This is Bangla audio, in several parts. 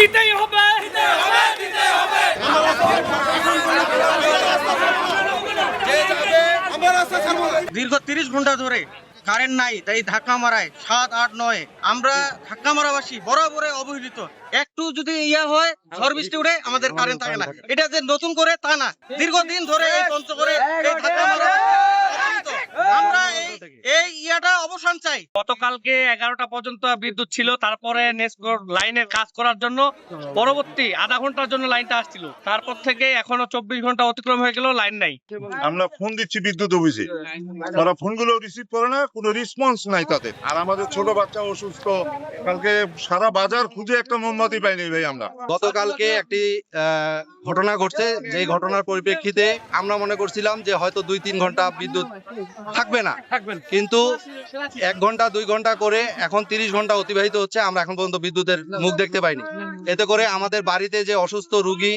দিতেই হবে। দীর্ঘ 30 ঘন্টা ধরে কারেন্ট নাই, তাই ধাক্কা মারায় 7, 8, 9 আমরা ধাক্কা মারাবাসী বরাবরে অবহেলিত। একটু যদি হয় ঝড় বৃষ্টি উঠে আমাদের কারেন্ট থাকে না। এটা যে নতুন করে তা না, দীর্ঘদিন ধরে এই পঞ্চগড়ে এই ধাক্কা মারা অবহেলিত। আমরা এই ইয়াটা অবসান চাই। গতকালকে 11টা পর্যন্ত বিদ্যুৎ ছিল, তারপরে লাইনের কাজ করার জন্য পরবর্তী আধা ঘন্টার জন্য লাইনটা আসছিল। তারপর থেকে এখনো 24 ঘন্টা অতিক্রম হয়ে গেল, লাইন নাই। আমরা ফোন দিচ্ছি বিদ্যুৎ অফিসে, তারা ফোনগুলো রিসিভ করে না, কোনো রেসপন্স নাই তাদের। আর আমাদের ছোট বাচ্চা অসুস্থ, কালকে সারা বাজার খুঁজে একটা মোমবাতি পাইনি ভাই আমরা। গতকালকে একটি ঘটনা ঘটছে, যে ঘটনার পরিপ্রেক্ষিতে আমরা মনে করছিলাম যে হয়তো 2-3 ঘন্টা বিদ্যুৎ থাকবে না, কিন্তু 1 ঘন্টা 2 ঘন্টা করে এখন 30 ঘন্টা অতিবাহিত হচ্ছে, আমরা এখন পর্যন্ত বিদ্যুতের মুখ দেখতে পাইনি। এতে করে আমাদের বাড়িতে যে অসুস্থ রোগী,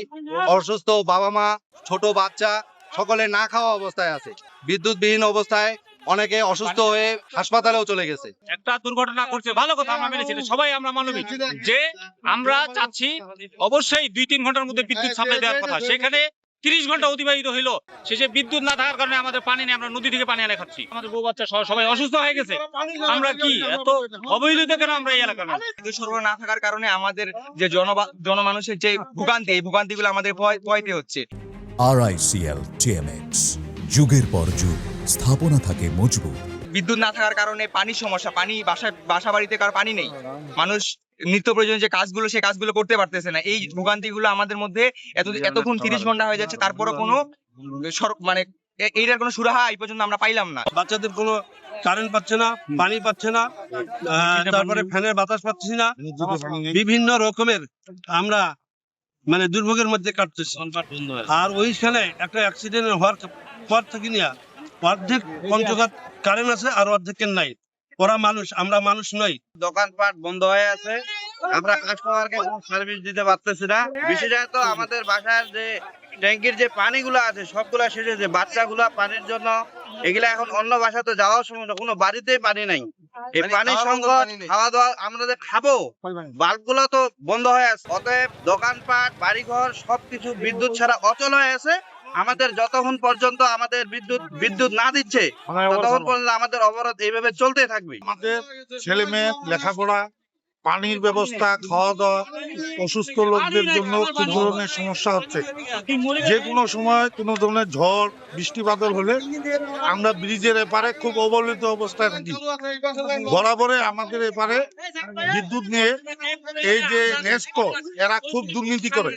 অসুস্থ বাবা মা, ছোট বাচ্চা সকলে না খাওয়া অবস্থায় আছে। বিদ্যুৎবিহীন অবস্থায় অনেকে অসুস্থ হয়ে হাসপাতালেও চলে গেছে। একটা দুর্ঘটনা করছে, ভালো কথা, আমরা মেনেছি, সবাই আমরা মানবিক, যে আমরা চাচ্ছি অবশ্যই 2-3 ঘন্টার মধ্যে বিদ্যুৎ সাপ্লাই দেওয়ার কথা। সেখানে 30 ঘন্টা অতিবাহিত হইলো, শেষে বিদ্যুৎ না থাকার কারণে আমাদের পানি নেই, আমরা নদী থেকে পানি এনে খাচ্ছি। আমাদের বউ বাচ্চা সবাই অসুস্থ হয়ে গেছে। আমরা কি এত অবহেলিত কেন আমরা এই এলাকার? বিদ্যুৎ সরবরাহ না থাকার কারণে আমাদের যে জনমানুষের যে ভোগান্তি, এই ভোগান্তিগুলো আমাদের পোহাইতে হচ্ছে। RICL TMX, যুগের পর যুগ স্থাপনা থাকে মজবুত। বিদ্যুৎ না থাকার কারণে পানির সমস্যা, বাসা বাড়িতে কার পানি নেই, মানুষ নিত্য প্রয়োজনীয় যে কাজগুলো সেই কাজগুলো করতে পারতেছে না। এই ভোগান্তিগুলো আমাদের মধ্যে এতক্ষণ 30 ঘন্টা হয়ে যাচ্ছে, তারপরে কোনো মানে এইটার কোনো সুরাহা এই পর্যন্ত আমরা পাইলাম না। বাচ্চাদের কোনো কারেন্ট পাচ্ছে না, পানি পাচ্ছে না, তারপরে ফ্যানের বাতাস পাচ্ছি না, বিভিন্ন রকমের আমরা মানে দুর্ভোগের মধ্যে কাটতেছি। আর ওইখানে একটা অ্যাক্সিডেন্ট হওয়ার পর থেকে নিয়ে অর্ধেক পঞ্চগড় কারেন্ট আছে আর অর্ধেকের নাই। ওরা মানুষ, আমরা মানুষ নই। দোকানপাট বন্ধ হয়ে আছে, আমরা কাস্টমারকে কোনো সার্ভিস দিতে পারতেছি না। বিশেষত আমাদের বাসার যে ট্যাঙ্কির যে পানিগুলো আছে সবগুলা শেষে, যে বাচ্চাগুলা পানির জন্য এগুলা এখন অন্য বাসাতে যাওয়ার সময় কোনো বাড়িতেই পানি নাই। এই পানির সংকট, খাওয়া দাওয়া আমরা যে খাবো, বাল্বগুলো তো বন্ধ হয়ে আছে। অতএব দোকানপাট, বাড়িঘর সবকিছু বিদ্যুৎ ছাড়া অচল হয়ে আছে। আমাদের যতক্ষণ পর্যন্ত আমাদের বিদ্যুৎ না দিচ্ছে ততক্ষণ পর্যন্ত আমাদের অবরোধ এইভাবে চলতে থাকবে। আমাদের ছেলে মেয়ে লেখাপড়া, পানির ব্যবস্থা, খাওয়া দাওয়া, অসুস্থ লোকদের জন্য কি ধরনের সমস্যা হচ্ছে। যে কোনো সময় কোনো ধরনের ঝড় বৃষ্টি বাদল হলে আমরা ব্রিজের এপারে খুব অবহেলিত অবস্থায় থাকি। বরাবরে আমাদের এপারে বিদ্যুৎ নিয়ে এই যে নেস্কো, এরা খুব দুর্নীতি করে।